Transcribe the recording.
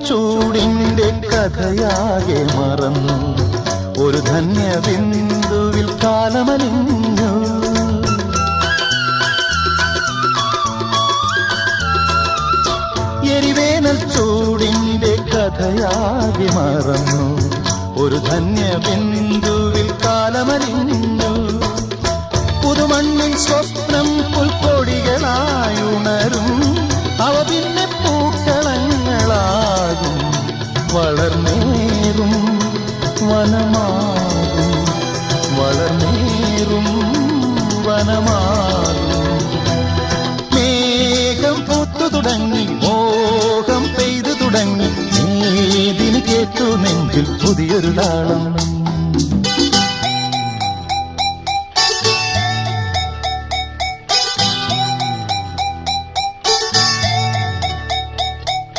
ചൂടിന്റെ കഥയാകെ മറന്നു ഒരു ധന്യ ബിന്ദുവിൽ കാലമലിഞ്ഞു എരിവേനൽ ചൂടിന്റെ കഥയാകെ മറന്നു ഒരു ധന്യ ബിന്ദുവിൽ കാലമലിഞ്ഞു പുതുമണ്ണിൽ സ്വപ്നം പുൽക്കൊടികളായുണരും അവ പിന്നെ പൂക്കളങ്ങളാകും വളർന്നേറും വനമാകും വളർന്നേറും വനമാകും മേഘം പൂത്തു തുടങ്ങി മോഹം പെയ്തു തുടങ്ങി ഏതിന് കേട്ടു നെഞ്ചിൽ പുതിയൊരു താളം